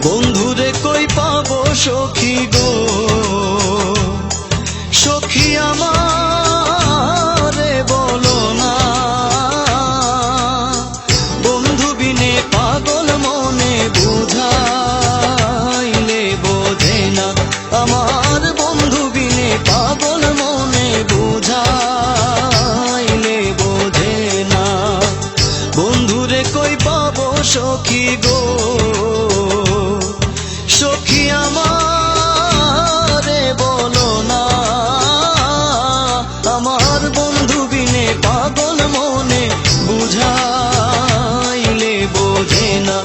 বন্ধুরে কই পাবো সখী গো, সখী আমারে বলো না। বন্ধু বিনে পাগল মনে বুঝাইলে বোঝে না, আমার বন্ধু বিনে পাগল মনে বুঝাইলে বোঝে না। বন্ধুরে কই পাবো সখী গো, সখী আমারে বলো না। আমার বন্ধু বিনে পাগল মনে বুঝাইলে বোঝে না,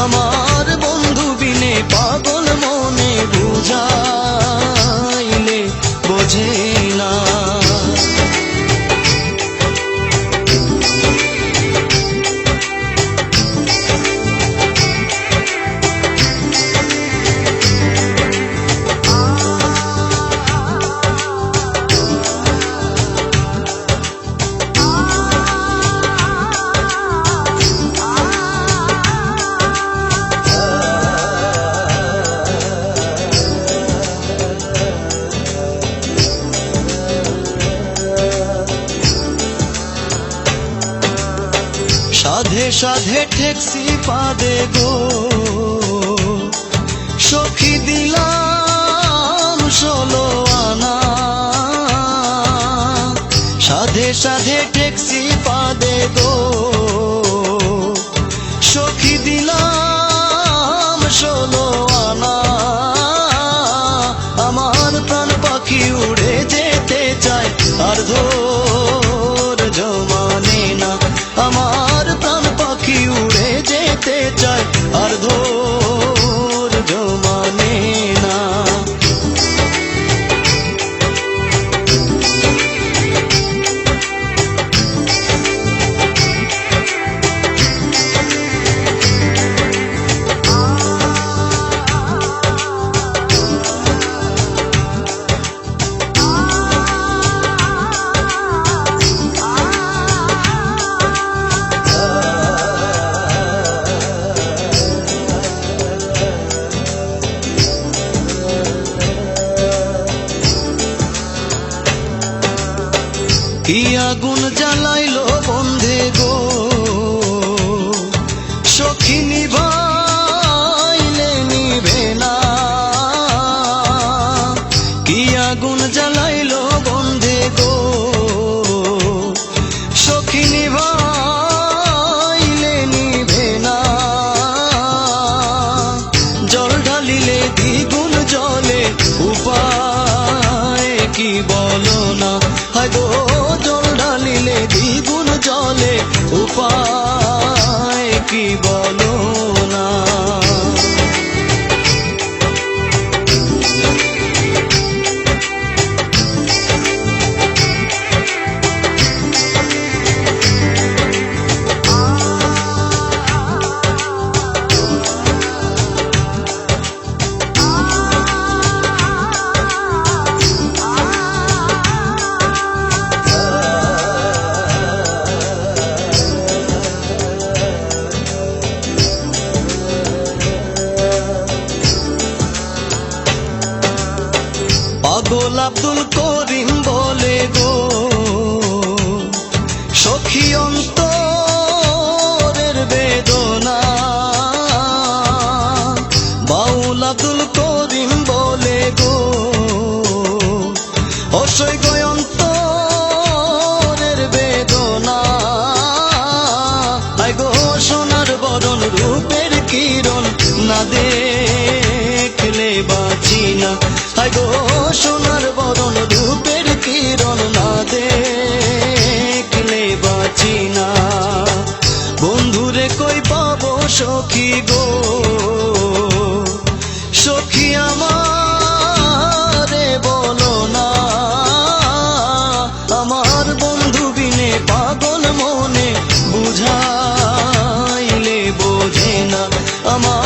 আমার বন্ধু বিনে পাগল মনে বুঝাইলে বোঝে না। সাধে সাধে ঠেকছি পাদে গো, সখী দিলাম 16 আনা। সাধে সাধে ঠেকছি পাদে গো, সখী দিলাম 16 আনা। আমার প্রাণ পাখি উড়ে যেতে চায় আর ধৈর্য মানে না, আমার প্রাণ পাখি উড়ে যেতে চায় আর ধৈর্য মানে না। কি আগুন জ্বালাইলো বন্ধে গো, সখী নিভাইলে নিভে না। কি আগুন জ্বালাইলো বন্ধে গো, সখী নিভাইলে নিভে না। জল ঢালিলে দ্বিগুণ জলে উপায় কি বলো না। হায় গো জল ঢালিলে দ্বিগুণ জলে উপায় কি বলো না। পাগল আব্দুল করিম বলে গো, সখী অন্তরের বেদনা। বাউল আব্দুল করিম বলে গো, অসই গো অন্তরের বেদনা। আই গো সোনার বরণ রূপের কিরণ না দেখলে বাঁচি না। আই গো সোনার বরণ রূপের কিরণ না দেখলে বাঁচি না। বন্ধুরে কই পাবো সখী গো, সখী আমারে বলো না। আমার বন্ধু বিনে পাগল মনে বুঝাইলে বোঝে না, আমার